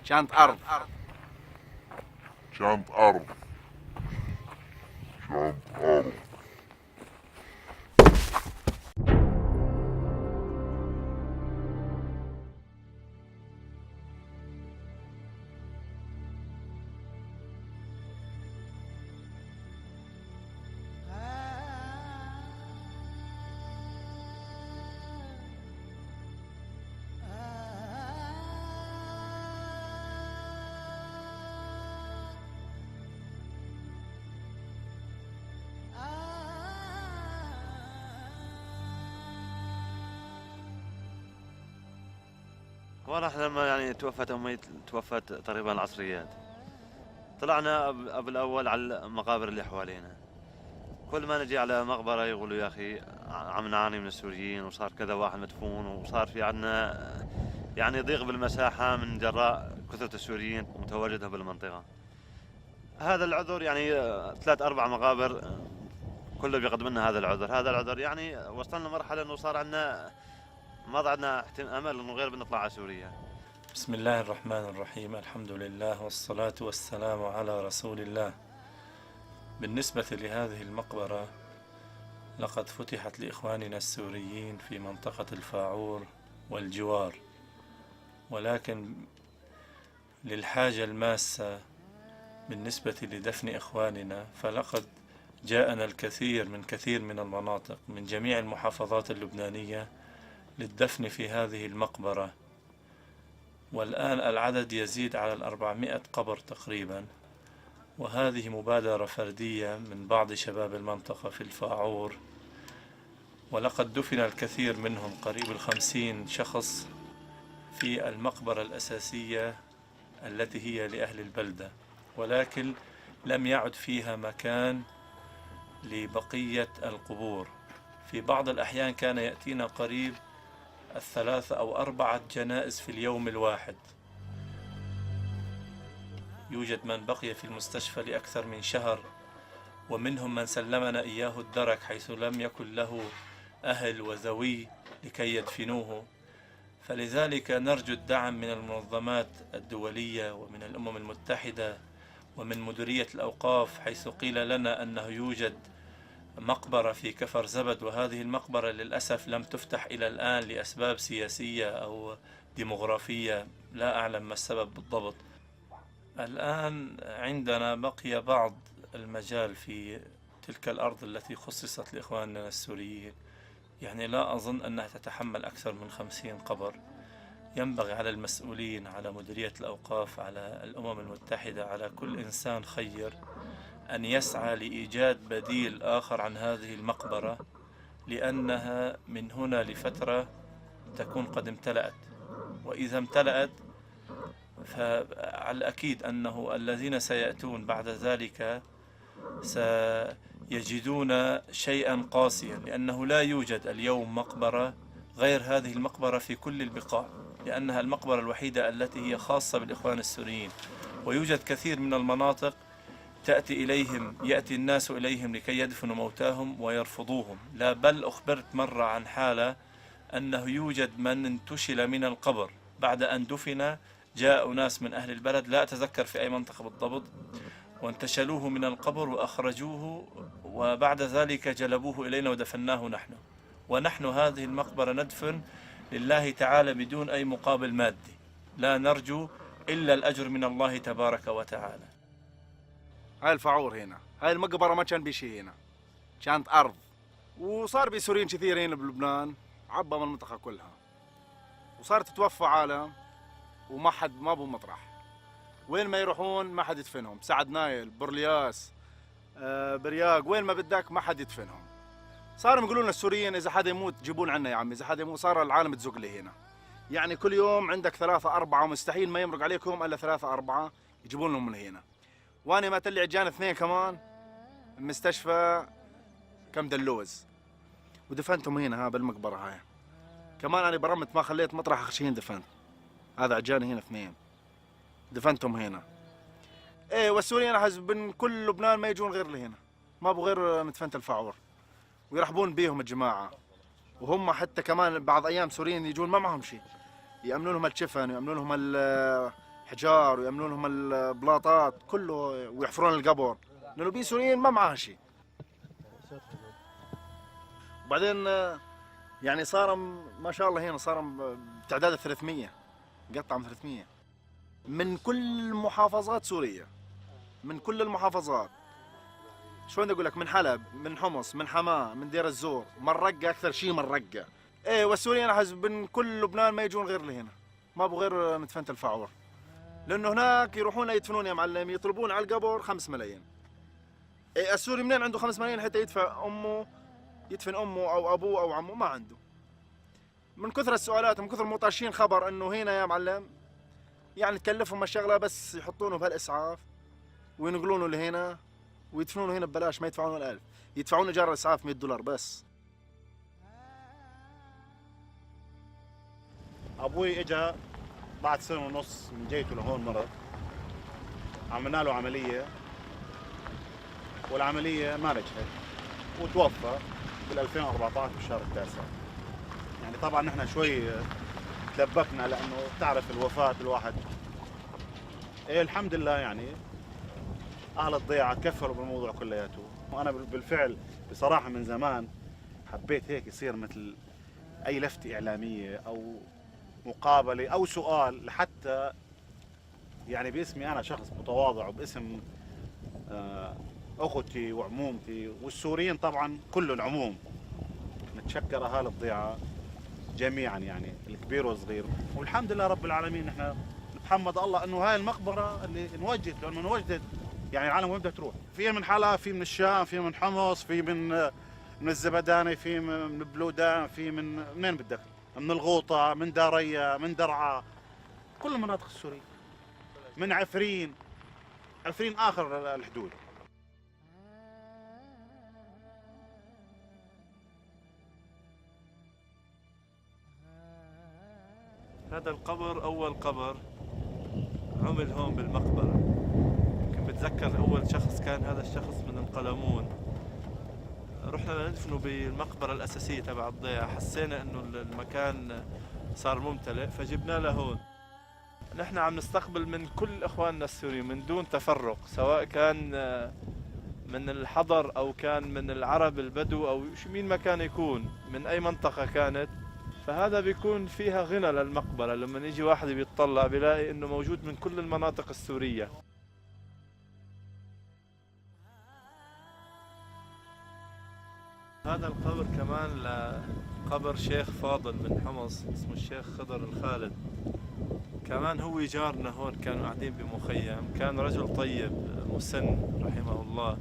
شانت أرض. شانت أرض. شانت أرض. والله احنا لما يعني توفت امي توفت تقريبا العصريات، طلعنا بالاول على المقابر اللي حوالينا. كل ما نجي على مقبره يقولوا يا اخي عم نعاني من السوريين وصار كذا واحد مدفون وصار في عندنا يعني ضيق بالمساحه من جراء كثره السوريين متواجده بالمنطقه. هذا العذر يعني ثلاث اربع مقابر كله بيقدم لنا هذا العذر. هذا العذر يعني وصلنا لمرحله انه صار عندنا ما عندنا امل انه غير بنطلع على سوريا. بسم الله الرحمن الرحيم. الحمد لله والصلاة والسلام على رسول الله. بالنسبة لهذه المقبرة لقد فتحت لإخواننا السوريين في منطقة الفاعور والجوار، ولكن للحاجة الماسة بالنسبة لدفن إخواننا فلقد جاءنا الكثير من المناطق من جميع المحافظات اللبنانية للدفن في هذه المقبرة، والآن العدد يزيد على 400 قبر تقريبا. وهذه مبادرة فردية من بعض شباب المنطقة في الفاعور، ولقد دفن الكثير منهم قريب 50 شخص في المقبرة الأساسية التي هي لأهل البلدة، ولكن لم يعد فيها مكان لبقية القبور. في بعض الأحيان كان يأتينا قريب 3 أو 4 جنائز في اليوم الواحد. يوجد من بقي في المستشفى لأكثر من شهر، ومنهم من سلمنا إياه الدرك حيث لم يكن له أهل وذوي لكي يدفنوه. فلذلك نرجو الدعم من المنظمات الدولية ومن الأمم المتحدة ومن مديرية الأوقاف، حيث قيل لنا أنه يوجد مقبرة في كفر زبد، وهذه المقبرة للأسف لم تفتح إلى الآن لأسباب سياسية أو ديمغرافية، لا أعلم ما السبب بالضبط. الآن عندنا بقي بعض المجال في تلك الأرض التي خصصت لإخواننا السوريين، يعني لا أظن أنها تتحمل أكثر من 50 قبر. ينبغي على المسؤولين، على مديرية الأوقاف، على الأمم المتحدة، على كل إنسان خير أن يسعى لإيجاد بديل آخر عن هذه المقبرة، لأنها من هنا لفترة تكون قد امتلأت، وإذا امتلأت فعلى الأكيد أنه الذين سيأتون بعد ذلك سيجدون شيئا قاسيا، لأنه لا يوجد اليوم مقبرة غير هذه المقبرة في كل البقاع، لأنها المقبرة الوحيدة التي هي خاصة بالإخوان السوريين. ويوجد كثير من المناطق يأتي الناس إليهم لكي يدفنوا موتاهم ويرفضوهم. لا بل أخبرت مرة عن حالة أنه يوجد من انتشل من القبر بعد أن دفن، جاء ناس من أهل البلد لا أتذكر في أي منطقة بالضبط، وانتشلوه من القبر وأخرجوه، وبعد ذلك جلبوه إلينا ودفناه ونحن هذه المقبرة ندفن لله تعالى بدون أي مقابل مادي، لا نرجو إلا الأجر من الله تبارك وتعالى. هاي الفاعور هنا، هاي المقبرة ما كان بشي هنا، كانت أرض، وصار بي سوريين كثيرين بلبنان عبى من المنطقة كلها، وصارت تتوفى عالم وما حد ما بو مطرح، وين ما يروحون ما حد يدفنهم. سعد نايل، برلياس، برياق، وين ما بدك ما حد يدفنهم. صاروا يقولوا لنا السوريين إذا حدا يموت جيبون عنا يا عمي، إذا حدا يموت. صار العالم تزق لي هنا، يعني كل يوم عندك 3 4 مستحيل ما يمرق عليكم إلا 3 4 يجيبون لهم من هنا. وأنا ما تلي جانا 2 كمان المستشفى كم دلوز، ودفنتهم هنا بالمقبرة هاي. كمان أنا برمت ما خليت مطرح خشين دفنت، هذا عجاني هنا 2 دفنتهم هنا. ايه والسوريين حسب من كل لبنان ما يجون غير لهنا، ما ابو غير مدفنة الفاعور، ويرحبون بيهم الجماعة. وهم حتى كمان بعض ايام سوريين يجون ما معهم شيء، يأمنوا لهم الشفن ويأمنوا لهم حجار ويعملوا لهم البلاطات كله ويحفرون القبر، لانه بي سوريين ما معاها شيء. وبعدين يعني صار ما شاء الله هنا صار بتعداد 300 قطع من 300 من كل محافظات سوريا، من كل المحافظات. شلون بدي اقول لك، من حلب، من حمص، من حماه، من دير الزور، من رقه، اكثر شيء من رقه. ايه والسوريين احس من كل لبنان ما يجون غير لهنا، ما ابو غير مدفنة الفاعور، لانه هناك يروحون يدفنون يا معلم، يطلبون على القبر 5 ملايين. إيه السوري منين عنده 5 ملايين حتى يدفع امه، يدفن امه او ابوه او عمه؟ ما عنده. من كثر السؤالات ومن كثر مطاشين خبر انه هنا يا معلم يعني تكلفهم الشغله بس يحطونه بهالاسعاف وينقلونه لهنا ويدفنونه هنا ببلاش، ما يدفعون ولا 1000، يدفعون ايجار الاسعاف $100 بس. ابوي اجى بعد سنه ونص من جيته لهون مرض، عملنا له عمليه والعمليه ما نجحت وتوفى بال 2014 بالشهر التاسع. يعني طبعا نحن شوي تلبكنا لانه بتعرف الوفاه الواحد. ايه الحمد لله يعني اهل الضيعه كفلوا بالموضوع كلياته، وانا بالفعل بصراحه من زمان حبيت هيك يصير مثل اي لفته اعلاميه او مقابله او سؤال، لحتى يعني باسمي انا شخص متواضع وباسم اخوتي وعمومتي والسوريين طبعا كل العموم، نتشكر اهالي الضيعه جميعا يعني الكبير والصغير. والحمد لله رب العالمين نحن نتحمد الله انه هاي المقبره اللي انوجدت، لانه انوجدت يعني العالم وين بدها تروح؟ في من حلب، في من الشام، في من حمص، في من الزبداني، في من بلودان، في من منين بدك؟ من الغوطه، من داريا، من درعا، كل المناطق السوريه، من عفرين اخر الحدود. هذا القبر أول قبر عمل هون بالمقبرة. يمكن بتذكر أول شخص كان هذا الشخص من القلمون. رحنا ندفنه بالمقبرة الأساسية تبع الضيعة، حسينا إنه المكان صار ممتلئ فجبناه لهون. نحن عم نستقبل من كل إخواننا السوريين من دون تفرق، سواء كان من الحضر أو كان من العرب البدو أو مين ما كان يكون، من أي منطقة كانت. فهذا بيكون فيها غنى للمقبرة، لما يجي واحد بيطلع بيلاقي انه موجود من كل المناطق السورية. هذا القبر كمان لقبر شيخ فاضل من حمص اسمه الشيخ خضر الخالد، كمان هو جارنا هون، كانوا قاعدين بمخيم، كان رجل طيب مسن رحمه الله.